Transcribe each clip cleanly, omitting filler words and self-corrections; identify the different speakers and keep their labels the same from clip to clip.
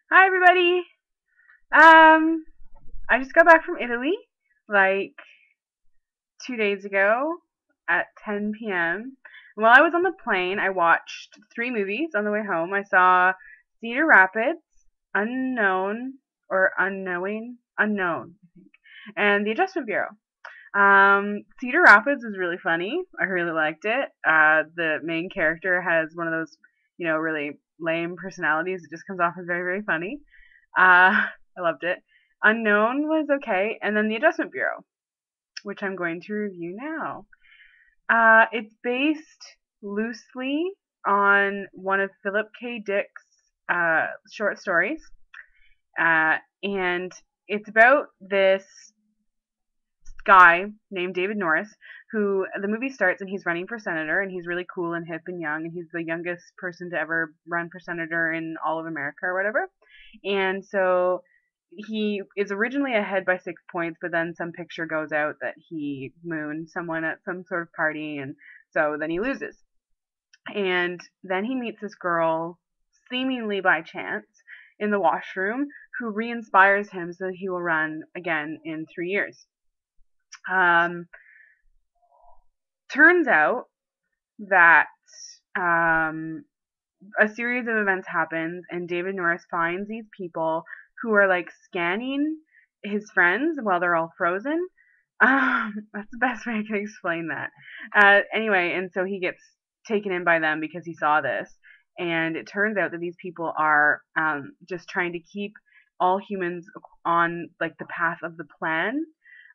Speaker 1: Hi everybody. Um, I just got back from Italy like 2 days ago at 10 p.m. While I was on the plane, I watched three movies on the way home. I saw Cedar Rapids, Unknown or Unknown, I think, and The Adjustment Bureau. Cedar Rapids was really funny. I really liked it. The main character has one of those, really lame personalities. It just comes off as very, very funny. I loved it. Unknown was okay, and then The Adjustment Bureau, which I'm going to review now. It's based loosely on one of Philip K. Dick's short stories, and it's about this guy named David Norris who the movie starts and he's running for senator and he's really cool and hip and young and he's the youngest person to ever run for senator in all of America or whatever. And so he is originally ahead by 6 points, but then some picture goes out that he mooned someone at some sort of party, and so then he loses. And then he meets this girl, seemingly by chance, in the washroom, who re inspires him so that he will run again in 3 years. Um, Turns out that um, a series of events happens, and David Norris finds these people who are like scanning his friends while they're all frozen. That's the best way I can explain that. Anyway, and so he gets taken in by them because he saw this, and it turns out that these people are just trying to keep all humans on like the path of the plan.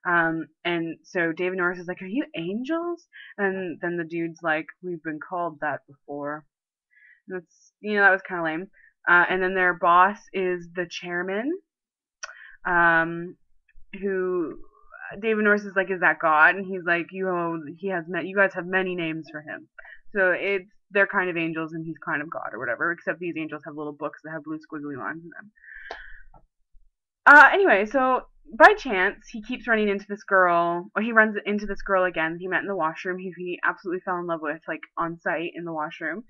Speaker 1: And so David Norris is like, "Are you angels?" And then the dude's like, "We've been called that before." That's that was kind of lame. And then their boss is the chairman, um, who David Norris is like, is that God? And he's like, you guys have many names for him. So they're kind of angels and he's kind of God or whatever. Except these angels have little books that have blue squiggly lines in them. Anyway, so by chance, he keeps running into this girl, or he runs into this girl again that he met in the washroom, who he absolutely fell in love with, like on site in the washroom.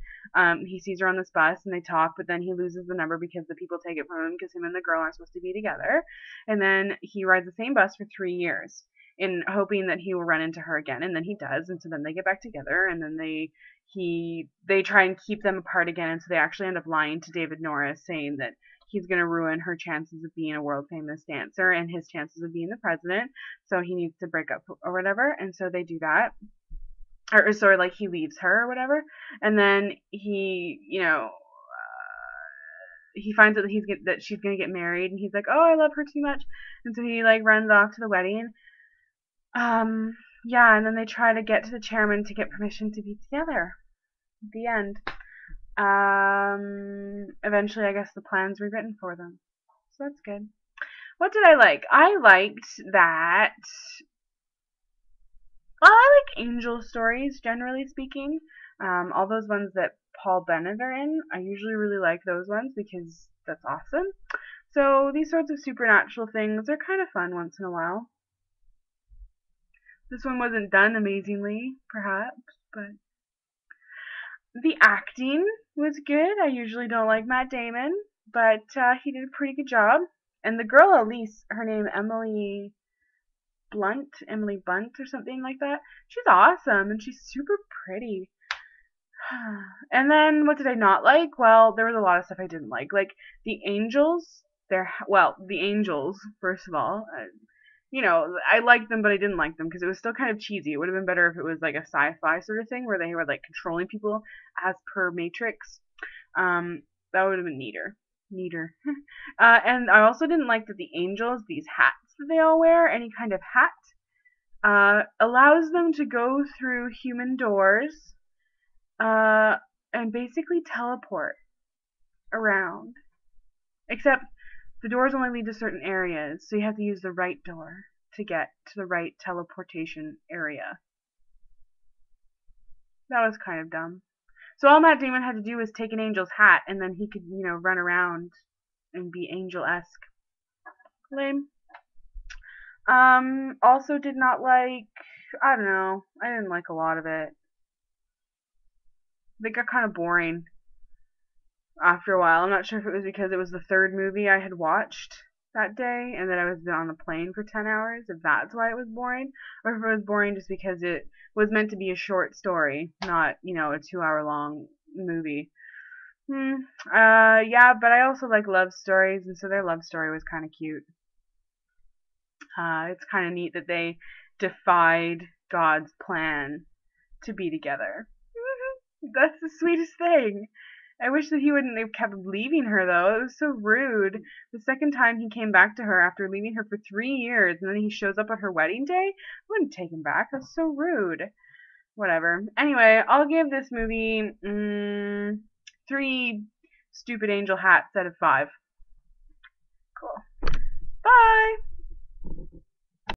Speaker 1: He sees her on this bus and they talk, but then he loses the number because the people take it from him because him and the girl aren't supposed to be together. And then he rides the same bus for 3 years in hoping that he will run into her again, and then he does, and so then they get back together, and then they try and keep them apart again, and so they actually end up lying to David Norris, saying that he's going to ruin her chances of being a world famous dancer and his chances of being the president. So he needs to break up or whatever. And so they do that. Or sorry, like he leaves her or whatever. And then he finds out that that she's going to get married, and he's like, "Oh, I love her too much." And so he like runs off to the wedding. Um, yeah, and then they try to get to the chairman to get permission to be together. The end. Eventually, I guess the plan's rewritten for them. So that's good. What did I like? I liked that. Well, I like angel stories, generally speaking. All those ones that Paul Bennett are in, I usually really like those ones because that's awesome. So these sorts of supernatural things are kind of fun once in a while. This one wasn't done amazingly, perhaps, but the acting was good. I usually don't like Matt Damon, but he did a pretty good job. And the girl, Elise, her name Emily Bunt or something like that. She's awesome and she's super pretty. And then what did I not like? Well, there was a lot of stuff I didn't like. Like the angels, the angels, first of all, I liked them, but I didn't like them because it was still kind of cheesy. It would have been better if it was like a sci-fi sort of thing where they were like controlling people as per Matrix. That would have been neater. And I also didn't like that the angels, these hats that they all wear, any kind of hat, allows them to go through human doors, uh, and basically teleport around. Except the doors only lead to certain areas, so you have to use the right door to get to the right teleportation area. That was kind of dumb. So all Matt Damon had to do was take an angel's hat, and then he could, run around and be angel-esque. Lame. Also did not like, I don't know, I didn't like a lot of it. They got kind of boring. after a while. I'm not sure if it was because it was the third movie I had watched that day and that I was on the plane for 10 hours, if that's why it was boring, or if it was boring just because it was meant to be a short story, not, a 2 hour long movie. Hmm. Yeah, but I also like love stories, and so their love story was kind of cute. It's kind of neat that they defied God's plan to be together. That's the sweetest thing. I wish that he wouldn't have kept leaving her though. It was so rude. The second time he came back to her after leaving her for 3 years, and then he shows up at her wedding day, I wouldn't take him back. That's so rude. Whatever. Anyway, I'll give this movie three stupid angel hats out of five. Cool. Bye.